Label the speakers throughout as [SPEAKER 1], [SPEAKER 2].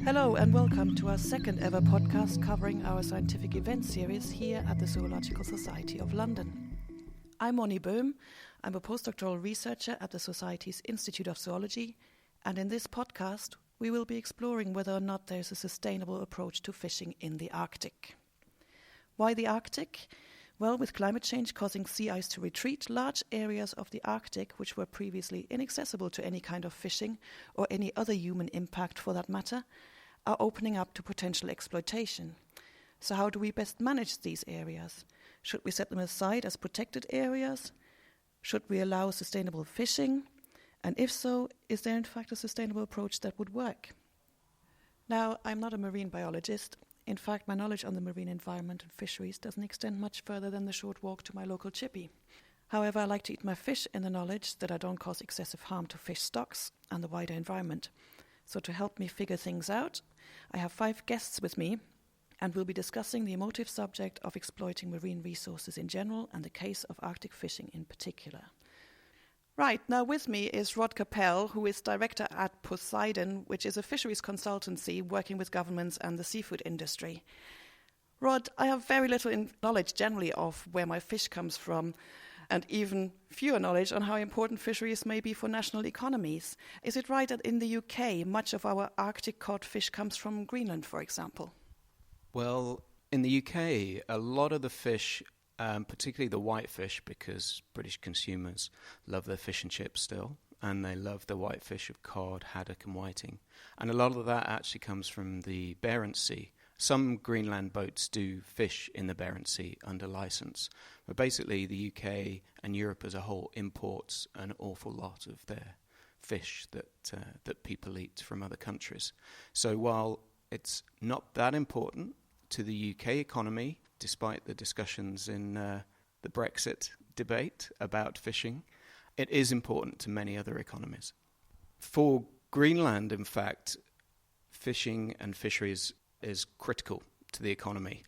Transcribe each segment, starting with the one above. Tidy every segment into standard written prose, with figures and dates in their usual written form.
[SPEAKER 1] Hello and welcome to our second ever podcast covering our scientific event series here at the Zoological Society of London. I'm Monni Böhm. I'm a postdoctoral researcher at the Society's Institute of Zoology, and in this podcast we will be exploring whether or not there's a sustainable approach to fishing in the Arctic. Why the Arctic? Well, with climate change causing sea ice to retreat, large areas of the Arctic, which were previously inaccessible to any kind of fishing or any other human impact for that matter, are opening up to potential exploitation. So how do we best manage these areas? Should we set them aside as protected areas? Should we allow sustainable fishing? And if so, is there in fact a sustainable approach that would work? Now, I'm not a marine biologist. In fact, my knowledge on the marine environment and fisheries doesn't extend much further than the short walk to my local chippy. However, I like to eat my fish in the knowledge that I don't cause excessive harm to fish stocks and the wider environment. So to help me figure things out, I have 5 guests with me, and we'll be discussing the emotive subject of exploiting marine resources in general and the case of Arctic fishing in particular. Right, now with me is Rod Capel, who is director at Poseidon, which is a fisheries consultancy working with governments and the seafood industry. Rod, I have very little knowledge generally of where my fish comes from, and even fewer knowledge on how important fisheries may be for national economies. Is it right that in the UK, much of our Arctic caught fish comes from Greenland, for example?
[SPEAKER 2] Well, in the UK, a lot of the fish, particularly the whitefish, because British consumers love their fish and chips still, and they love the whitefish of cod, haddock and whiting. And a lot of that actually comes from the Barents Sea. Some Greenland boats do fish in the Barents Sea under licence, but basically the UK and Europe as a whole imports an awful lot of their fish that people eat from other countries. So while it's not that important to the UK economy, despite the discussions in the Brexit debate about fishing, it is important to many other economies. For Greenland, in fact, fishing and fisheries is critical to the economy.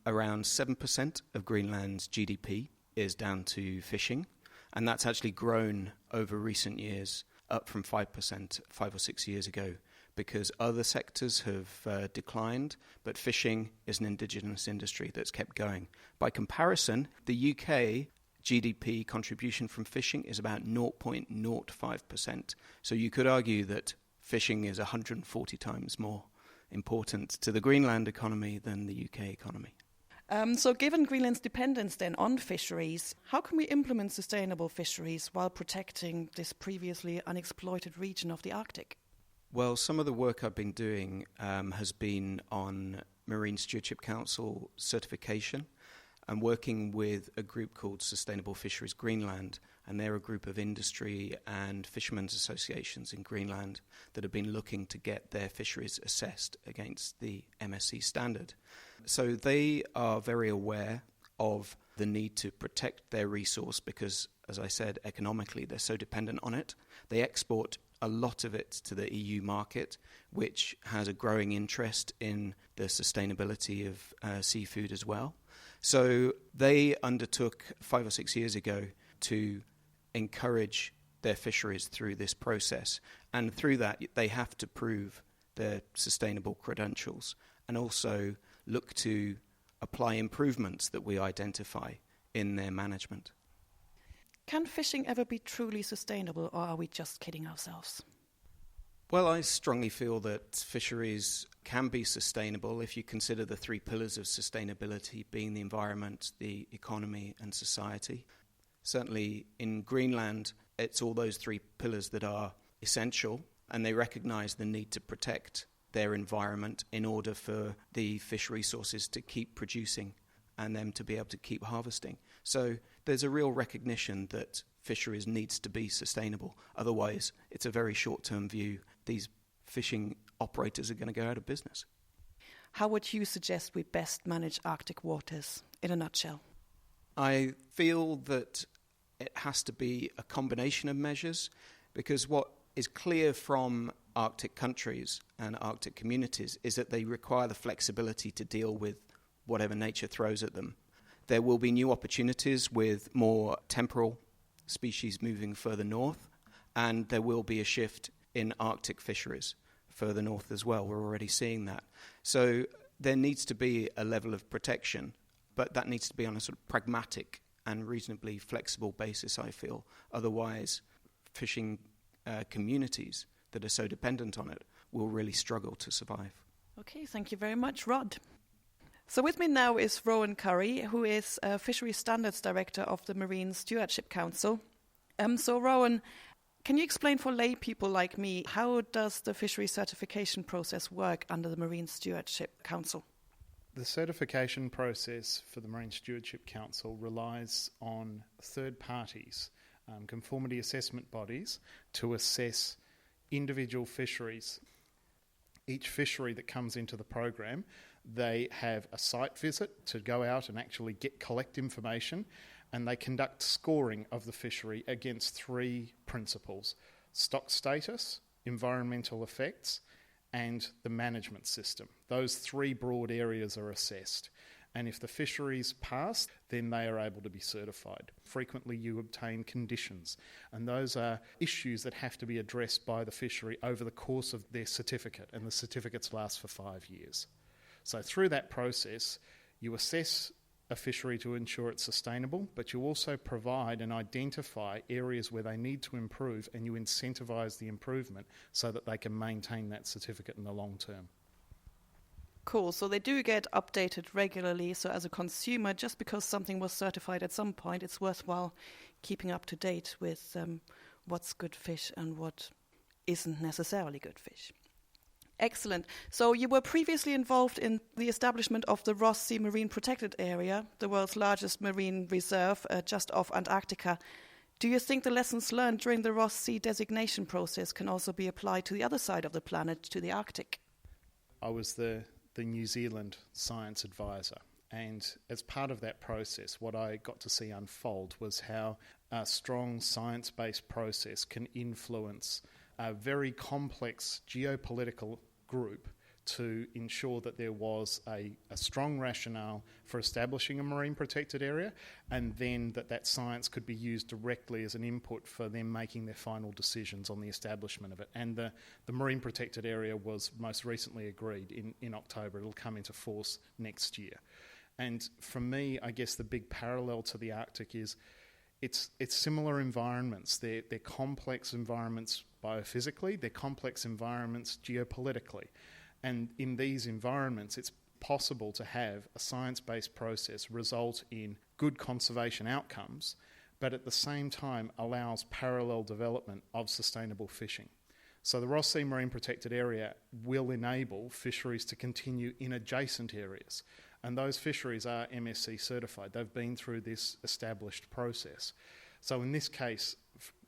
[SPEAKER 2] Around 7% of Greenland's GDP is down to fishing, and that's actually grown over recent years, up from 5% 5 or 6 years ago, because other sectors have declined, but fishing is an indigenous industry that's kept going. By comparison, the UK GDP contribution from fishing is about 0.05%. So you could argue that fishing is 140 times more important to the Greenland economy than the UK economy.
[SPEAKER 1] So given Greenland's dependence then on fisheries, how can we implement sustainable fisheries while protecting this previously unexploited region of the Arctic?
[SPEAKER 2] Well, some of the work I've been doing has been on Marine Stewardship Council certification. I'm working with a group called Sustainable Fisheries Greenland, and they're a group of industry and fishermen's associations in Greenland that have been looking to get their fisheries assessed against the MSC standard. So they are very aware of the need to protect their resource because, as I said, economically they're so dependent on it. They export a lot of it to the EU market, which has a growing interest in the sustainability of seafood as well. So they undertook 5 or 6 years ago to encourage their fisheries through this process. And through that, they have to prove their sustainable credentials and also look to apply improvements that we identify in their management.
[SPEAKER 1] Can fishing ever be truly sustainable, or are we just kidding ourselves?
[SPEAKER 2] Well, I strongly feel that fisheries can be sustainable if you consider the 3 pillars of sustainability being the environment, the economy and society. Certainly in Greenland, it's all those 3 pillars that are essential, and they recognise the need to protect their environment in order for the fish resources to keep producing and them to be able to keep harvesting. So there's a real recognition that fisheries needs to be sustainable. Otherwise, it's a very short-term view. These fishing operators are going to go out of business.
[SPEAKER 1] How would you suggest we best manage Arctic waters in a nutshell?
[SPEAKER 2] I feel that it has to be a combination of measures, because what is clear from Arctic countries and Arctic communities is that they require the flexibility to deal with whatever nature throws at them. There will be new opportunities with more temporal species moving further north, and there will be a shift in Arctic fisheries further north as well. We're already seeing that. So there needs to be a level of protection, but that needs to be on a sort of pragmatic and reasonably flexible basis, I feel. Otherwise, fishing communities that are so dependent on it will really struggle to survive.
[SPEAKER 1] Okay, thank you very much, Rod. So with me now is Rowan Curry, who is Fisheries Standards Director of the Marine Stewardship Council. So Rowan, can you explain for lay people like me, how does the fishery certification process work under the Marine Stewardship Council?
[SPEAKER 3] The certification process for the Marine Stewardship Council relies on third parties, conformity assessment bodies, to assess individual fisheries. Each fishery that comes into the program, they have a site visit to go out and actually collect information, and they conduct scoring of the fishery against three principles: stock status, environmental effects, and the management system. Those three broad areas are assessed. And if the fisheries pass, then they are able to be certified. Frequently you obtain conditions, and those are issues that have to be addressed by the fishery over the course of their certificate, and the certificates last for 5 years. So through that process, you assess a fishery to ensure it's sustainable, but you also provide and identify areas where they need to improve, and you incentivise the improvement so that they can maintain that certificate in the long term.
[SPEAKER 1] Cool, so they do get updated regularly, so as a consumer, just because something was certified at some point, it's worthwhile keeping up to date with what's good fish and what isn't necessarily good fish. Excellent. So you were previously involved in the establishment of the Ross Sea Marine Protected Area, the world's largest marine reserve just off Antarctica. Do you think the lessons learned during the Ross Sea designation process can also be applied to the other side of the planet, to the Arctic?
[SPEAKER 3] I was the New Zealand science advisor, and as part of that process, what I got to see unfold was how a strong science-based process can influence a very complex geopolitical group to ensure that there was a strong rationale for establishing a marine protected area, and then that science could be used directly as an input for them making their final decisions on the establishment of it. And the marine protected area was most recently agreed in October. It'll come into force next year. And for me, I guess the big parallel to the Arctic is it's similar environments. They're complex environments biophysically, they're complex environments geopolitically. And in these environments, it's possible to have a science-based process result in good conservation outcomes, but at the same time allows parallel development of sustainable fishing. So the Ross Sea Marine Protected Area will enable fisheries to continue in adjacent areas. And those fisheries are MSC certified. They've been through this established process. So in this case,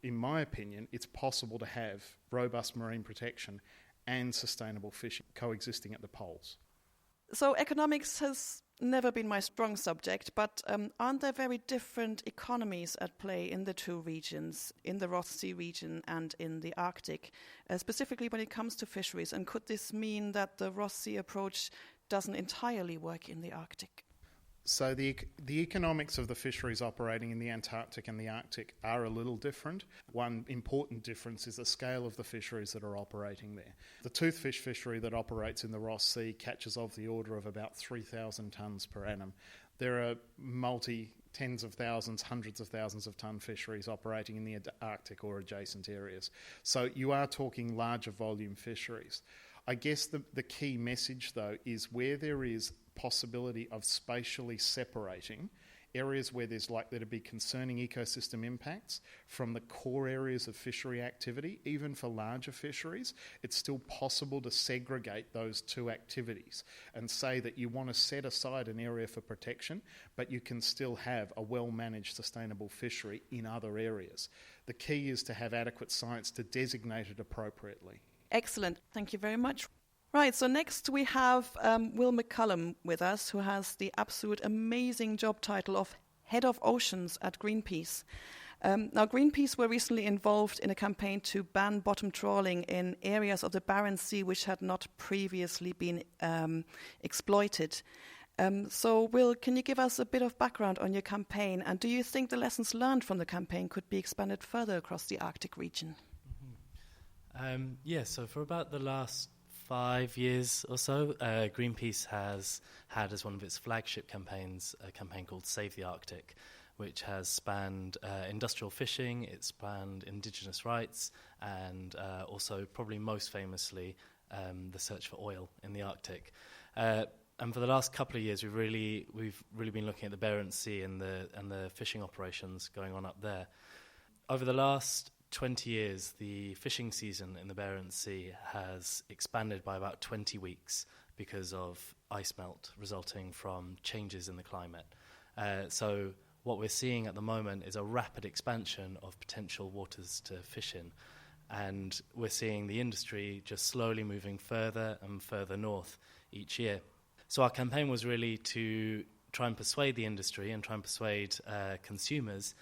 [SPEAKER 3] in my opinion, it's possible to have robust marine protection and sustainable fishing coexisting at the poles.
[SPEAKER 1] So economics has never been my strong subject, but aren't there very different economies at play in the two regions, in the Ross Sea region and in the Arctic, specifically when it comes to fisheries? And could this mean that the Ross Sea approach doesn't entirely work in the Arctic?
[SPEAKER 3] So the economics of the fisheries operating in the Antarctic and the Arctic are a little different. One important difference is the scale of the fisheries that are operating there. The toothfish fishery that operates in the Ross Sea catches of the order of about 3,000 tonnes per annum. There are tens of thousands, hundreds of thousands of tonne fisheries operating in the Arctic or adjacent areas. So you are talking larger volume fisheries. I guess the key message, though, is where there is possibility of spatially separating areas where there's likely to be concerning ecosystem impacts from the core areas of fishery activity, even for larger fisheries, it's still possible to segregate those two activities and say that you want to set aside an area for protection, but you can still have a well-managed sustainable fishery in other areas. The key is to have adequate science to designate it appropriately.
[SPEAKER 1] Excellent. Thank you very much. Right, so next we have Will McCullum with us, who has the absolute amazing job title of Head of Oceans at Greenpeace. Now, Greenpeace were recently involved in a campaign to ban bottom trawling in areas of the Barents Sea which had not previously been exploited. So, Will, can you give us a bit of background on your campaign, and do you think the lessons learned from the campaign could be expanded further across the Arctic region?
[SPEAKER 4] So for about the last 5 years or so, Greenpeace has had as one of its flagship campaigns a campaign called Save the Arctic, which has spanned industrial fishing, it's spanned indigenous rights, and also probably most famously the search for oil in the Arctic. And for the last couple of years, we've really been looking at the Barents Sea and the fishing operations going on up there. Over the last 20 years, the fishing season in the Barents Sea has expanded by about 20 weeks because of ice melt resulting from changes in the climate. So what we're seeing at the moment is a rapid expansion of potential waters to fish in. And we're seeing the industry just slowly moving further and further north each year. So our campaign was really to try and persuade the industry and try and persuade consumers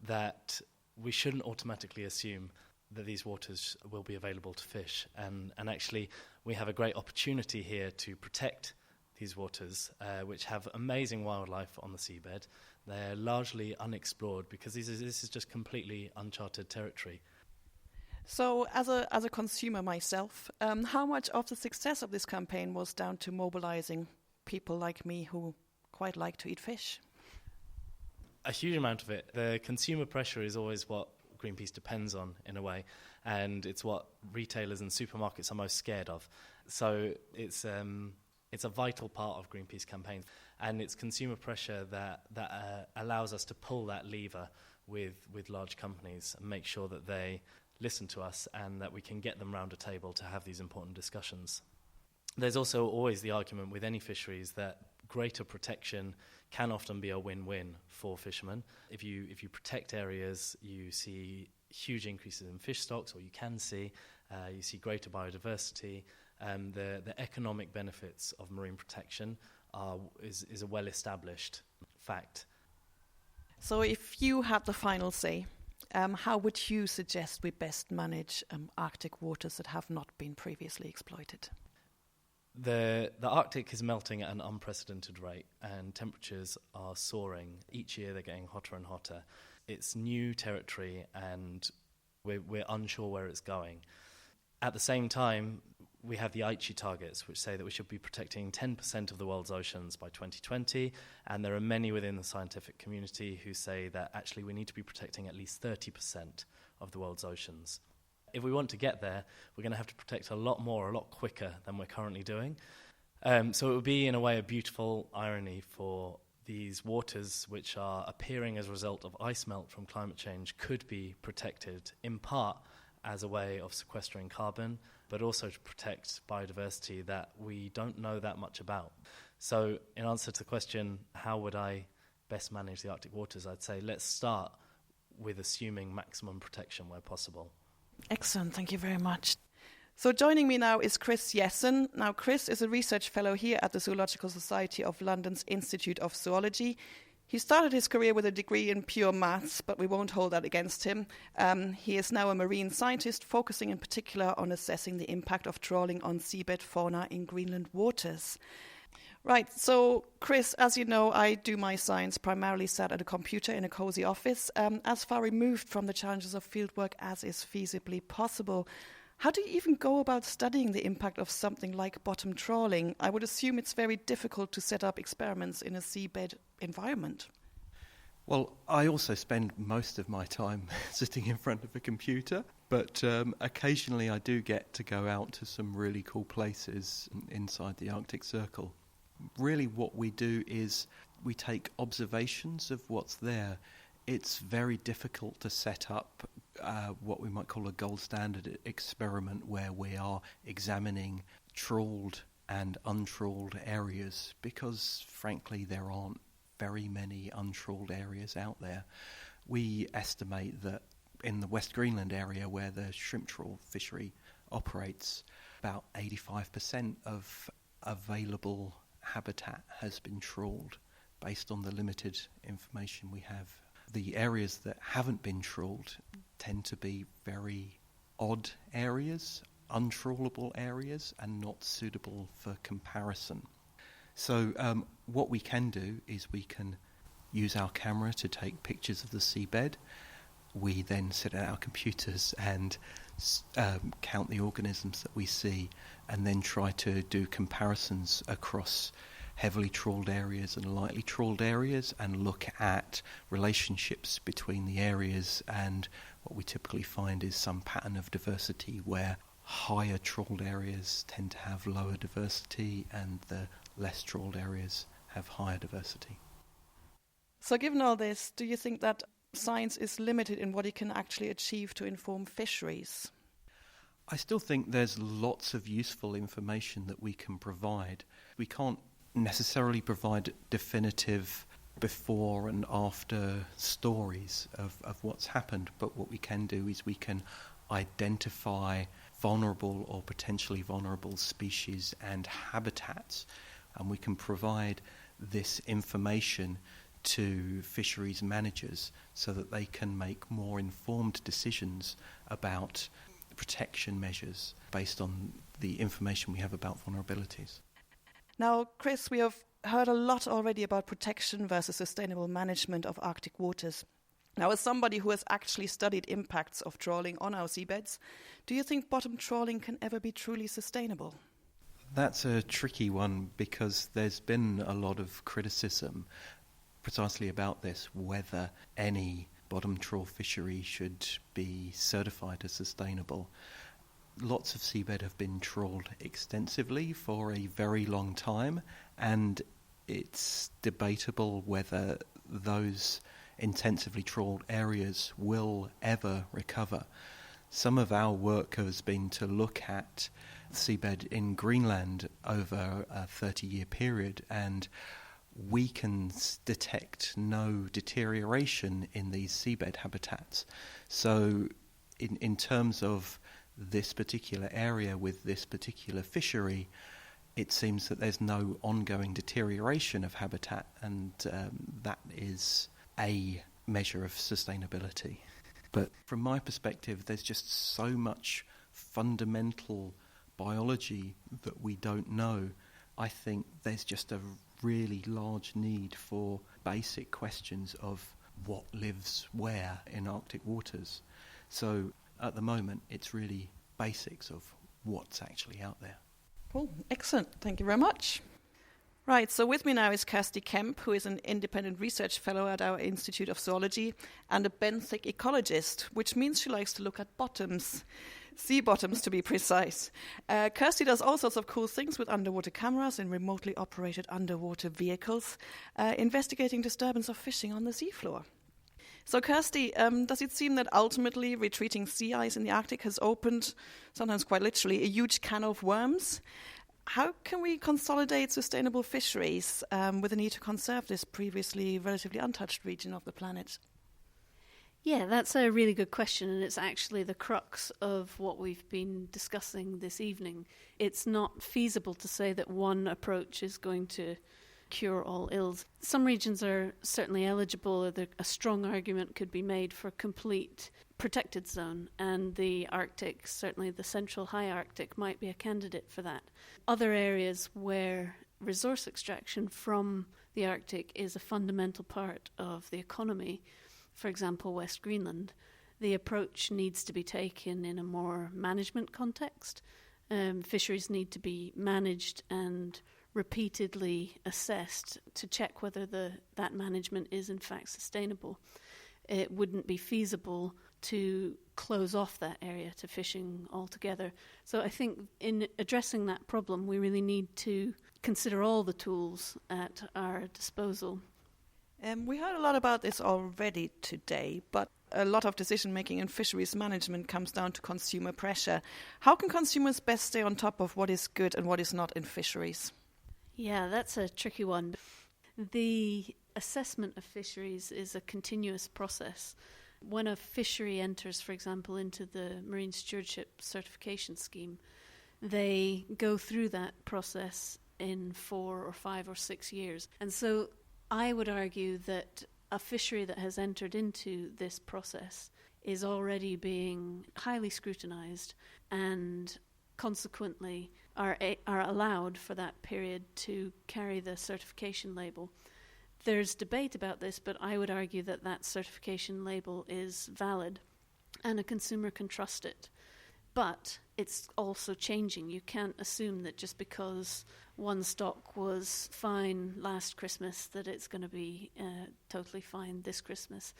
[SPEAKER 4] that we shouldn't automatically assume that these waters will be available to fish. And actually, we have a great opportunity here to protect these waters, which have amazing wildlife on the seabed. They're largely unexplored because this is just completely uncharted territory.
[SPEAKER 1] So, as a consumer myself, how much of the success of this campaign was down to mobilizing people like me who quite like to eat fish?
[SPEAKER 4] A huge amount of it. The consumer pressure is always what Greenpeace depends on, in a way, and it's what retailers and supermarkets are most scared of. So it's a vital part of Greenpeace campaigns, and it's consumer pressure that allows us to pull that lever with large companies and make sure that they listen to us and that we can get them round a table to have these important discussions. There's also always the argument with any fisheries that greater protection can often be a win-win for fishermen. If you protect areas, you see huge increases in fish stocks, or you see greater biodiversity. The economic benefits of marine protection is a well-established fact.
[SPEAKER 1] So if you had the final say, how would you suggest we best manage Arctic waters that have not been previously exploited?
[SPEAKER 4] The Arctic is melting at an unprecedented rate, and temperatures are soaring. Each year they're getting hotter and hotter. It's new territory, and we're unsure where it's going. At the same time, we have the Aichi targets, which say that we should be protecting 10% of the world's oceans by 2020, and there are many within the scientific community who say that actually we need to be protecting at least 30% of the world's oceans. If we want to get there, we're going to have to protect a lot more, a lot quicker than we're currently doing. So it would be, in a way, a beautiful irony for these waters, which are appearing as a result of ice melt from climate change, could be protected in part as a way of sequestering carbon, but also to protect biodiversity that we don't know that much about. So in answer to the question, how would I best manage the Arctic waters, I'd say let's start with assuming maximum protection where possible.
[SPEAKER 1] Excellent, thank you very much. So joining me now is Chris Jessen. Now Chris is a research fellow here at the Zoological Society of London's Institute of Zoology. He started his career with a degree in pure maths, but we won't hold that against him. He is now a marine scientist, focusing in particular on assessing the impact of trawling on seabed fauna in Greenland waters. Right, so Chris, as you know, I do my science primarily sat at a computer in a cozy office, as far removed from the challenges of fieldwork as is feasibly possible. How do you even go about studying the impact of something like bottom trawling? I would assume it's very difficult to set up experiments in a seabed environment.
[SPEAKER 5] Well, I also spend most of my time sitting in front of a computer, but occasionally I do get to go out to some really cool places inside the Arctic Circle. Really what we do is we take observations of what's there. It's very difficult to set up what we might call a gold standard experiment where we are examining trawled and untrawled areas because, frankly, there aren't very many untrawled areas out there. We estimate that in the West Greenland area where the shrimp trawl fishery operates, about 85% of available habitat has been trawled based on the limited information we have. The areas that haven't been trawled tend to be very odd areas, untrawlable areas, and not suitable for comparison. So what we can do is we can use our camera to take pictures of the seabed. We then sit at our computers and count the organisms that we see, and then try to do comparisons across heavily trawled areas and lightly trawled areas, and look at relationships between the areas. And what we typically find is some pattern of diversity where higher trawled areas tend to have lower diversity and the less trawled areas have higher diversity.
[SPEAKER 1] So given all this, do you think that science is limited in what it can actually achieve to inform fisheries?
[SPEAKER 5] I still think there's lots of useful information that we can provide. We can't necessarily provide definitive before and after stories of what's happened, but what we can do is we can identify vulnerable or potentially vulnerable species and habitats, and we can provide this information to fisheries managers so that they can make more informed decisions about protection measures based on the information we have about vulnerabilities.
[SPEAKER 1] Now, Chris, we have heard a lot already about protection versus sustainable management of Arctic waters. Now, as somebody who has actually studied impacts of trawling on our seabeds, do you think bottom trawling can ever be truly sustainable?
[SPEAKER 5] That's a tricky one, because there's been a lot of criticism precisely about this, whether any bottom trawl fishery should be certified as sustainable. Lots of seabed have been trawled extensively for a very long time, and it's debatable whether those intensively trawled areas will ever recover. Some of our work has been to look at seabed in Greenland over a 30-year period, and we can detect no deterioration in these seabed habitats. So in terms of this particular area with this particular fishery, it seems that there's no ongoing deterioration of habitat, and that is a measure of sustainability. But from my perspective, there's just so much fundamental biology that we don't know. I think there's just a really large need for basic questions of what lives where in Arctic waters. So at the moment, it's really basics of what's actually out there.
[SPEAKER 1] Cool, excellent. Thank you very much. Right, so with me now is Kirsty Kemp, who is an independent research fellow at our Institute of Zoology and a benthic ecologist, which means she likes to look at bottoms, sea bottoms to be precise. Kirsty does all sorts of cool things with underwater cameras and remotely operated underwater vehicles, investigating disturbance of fishing on the seafloor. So Kirsty, does it seem that ultimately retreating sea ice in the Arctic has opened, sometimes quite literally, a huge can of worms? How can we consolidate sustainable fisheries with the need to conserve this previously relatively untouched region of the planet?
[SPEAKER 6] Yeah, that's a really good question, and it's actually the crux of what we've been discussing this evening. It's not feasible to say that one approach is going to cure all ills. Some regions are certainly eligible, or a strong argument could be made for complete protected zone, and the Arctic, certainly the central high Arctic, might be a candidate for that. Other areas where resource extraction from the Arctic is a fundamental part of the economy, for example West Greenland, the approach needs to be taken in a more management context. Fisheries need to be managed and repeatedly assessed to check whether that management is in fact sustainable. It wouldn't be feasible to close off that area to fishing altogether. So I think in addressing that problem, we really need to consider all the tools at our disposal.
[SPEAKER 1] We heard a lot about this already today, but a lot of decision-making in fisheries management comes down to consumer pressure. How can consumers best stay on top of what is good and what is not in fisheries?
[SPEAKER 6] Yeah, that's a tricky one. The assessment of fisheries is a continuous process. When a fishery enters, for example, into the Marine Stewardship Certification Scheme, they go through that process in 4 or 5 or 6 years. And so I would argue that a fishery that has entered into this process is already being highly scrutinised and consequently are allowed for that period to carry the certification label. There's debate about this, but I would argue that that certification label is valid and a consumer can trust it. But it's also changing. You can't assume that just because one stock was fine last Christmas that it's going to be totally fine this Christmas.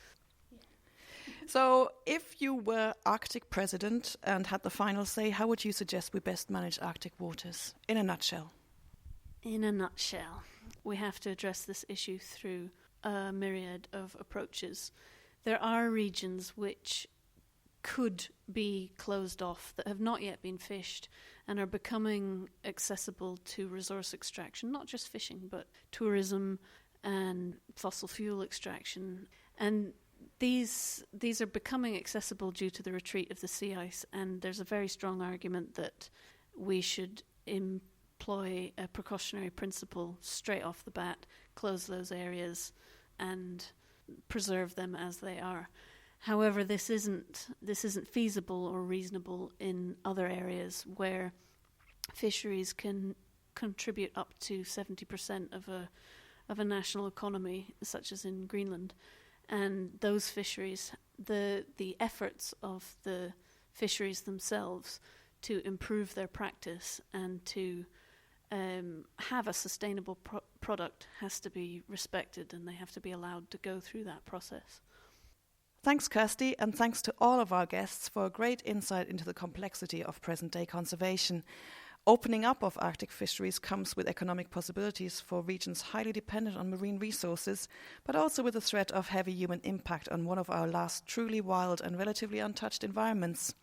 [SPEAKER 1] So if you were Arctic president and had the final say, how would you suggest we best manage Arctic waters, in a nutshell?
[SPEAKER 6] In a nutshell, we have to address this issue through a myriad of approaches. There are regions which could be closed off that have not yet been fished and are becoming accessible to resource extraction, not just fishing, but tourism and fossil fuel extraction. And these are becoming accessible due to the retreat of the sea ice, and there's a very strong argument that we should employ a precautionary principle straight off the bat, close those areas and preserve them as they are. However, this isn't feasible or reasonable in other areas where fisheries can contribute up to 70% of a national economy, such as in Greenland. And those fisheries, the efforts of the fisheries themselves to improve their practice and to have a sustainable product has to be respected, and they have to be allowed to go through that process.
[SPEAKER 1] Thanks, Kirsty, and thanks to all of our guests for a great insight into the complexity of present-day conservation. Opening up of Arctic fisheries comes with economic possibilities for regions highly dependent on marine resources, but also with the threat of heavy human impact on one of our last truly wild and relatively untouched environments.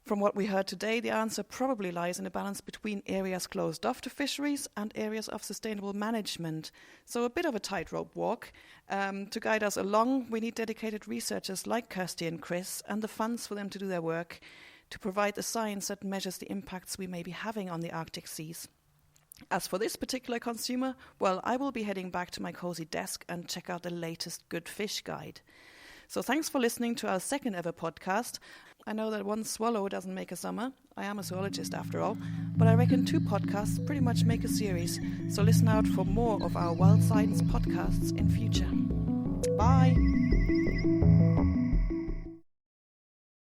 [SPEAKER 1] From what we heard today, the answer probably lies in a balance between areas closed off to fisheries and areas of sustainable management. So a bit of a tightrope walk. To guide us along, we need dedicated researchers like Kirsty and Chris and the funds for them to do their work, to provide the science that measures the impacts we may be having on the Arctic seas. As for this particular consumer, well, I will be heading back to my cozy desk and check out the latest Good Fish Guide. So thanks for listening to our second ever podcast. I know that one swallow doesn't make a summer. I am a zoologist after all. But I reckon 2 podcasts pretty much make a series. So listen out for more of our wild science podcasts in future. Bye!